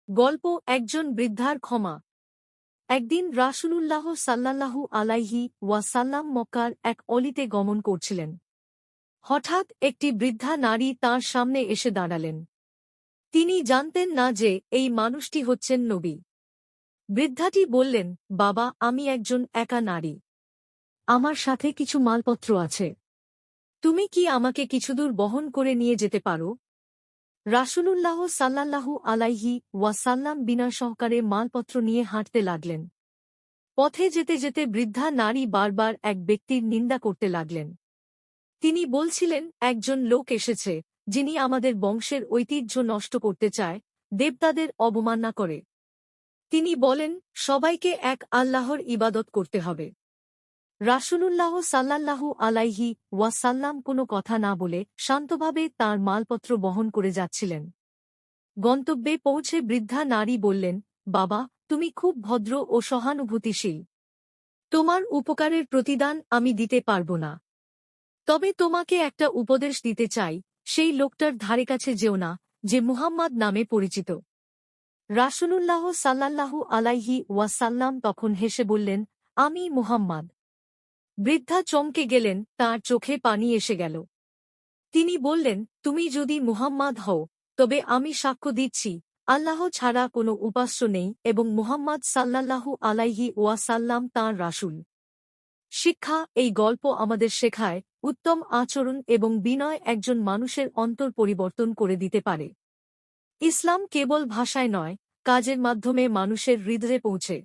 গল্প একজন বৃদ্ধার ক্ষমা। একদিন রাসূলুল্লাহ সাল্লাল্লাহু আলাইহি ওয়াসাল্লাম মক্কার এক অলিতে গমন করছিলেন। হঠাৎ একটি বৃদ্ধা নারী তাঁর সামনে এসে দাঁড়ালেন। তিনি জানতেন না যে এই মানুষটি হচ্ছেন নবী। বৃদ্ধাটি বললেন, বাবা, আমি একজন একা নারী। আমার সাথে কিছু মালপত্র আছে। তুমি কি আমাকে কিছুদূর বহন করে নিয়ে যেতে পারো? রাসূলুল্লাহ সাল্লাল্লাহু আলাইহি ওয়াসাল্লাম বিনা সহকারে মালপত্র নিয়ে হাঁটতে লাগলেন। পথে যেতে যেতে বৃদ্ধা নারী বারবার এক ব্যক্তির নিন্দা করতে লাগলেন। তিনি বলছিলেন, একজন লোক এসেছে যিনি আমাদের বংশের ঐতিহ্য নষ্ট করতে চায়, দেবতাদের অবমাননা করে। তিনি বলেন, সবাইকে এক আল্লাহর ইবাদত করতে হবে। রাসূলুল্লাহ সাল্লাল্লাহু আলাইহি ওয়াসাল্লাম কোনো কথা না বলে শান্তভাবে তাঁর মালপত্র বহন করে যাচ্ছিলেন। গন্তব্যে পৌঁছে বৃদ্ধা নারী বললেন, বাবা, তুমি খুব ভদ্র ও সহানুভূতিশীল। তোমার উপকারের প্রতিদান আমি দিতে পারব না। তবে তোমাকে একটা উপদেশ দিতে চাই, সেই লোকটার ধারেকাছে যেও না, যে মুহাম্মদ নামে পরিচিত। রাসূলুল্লাহ সাল্লাল্লাহু আলাইহি ওয়াসাল্লাম তখন হেসে বললেন, আমি মুহাম্মদ। বৃদ্ধা চমকে গেলেন, তাঁর চোখে পানি এসে গেল। তিনি বললেন, তুমি যদি মুহাম্মদ হও, তবে আমি সাক্ষ্য দিচ্ছি, আল্লাহ ছাড়া কোনো উপাস্য নেই এবং মুহাম্মদ সাল্লাল্লাহু আলাইহি ওয়াসাল্লাম তাঁর রাসূল। শিক্ষা: এই গল্প আমাদের শেখায়, উত্তম আচরণ এবং বিনয় একজন মানুষের অন্তর পরিবর্তন করে দিতে পারে। ইসলাম কেবল ভাষায় নয়, কাজের মাধ্যমে মানুষের হৃদয়ে পৌঁছে।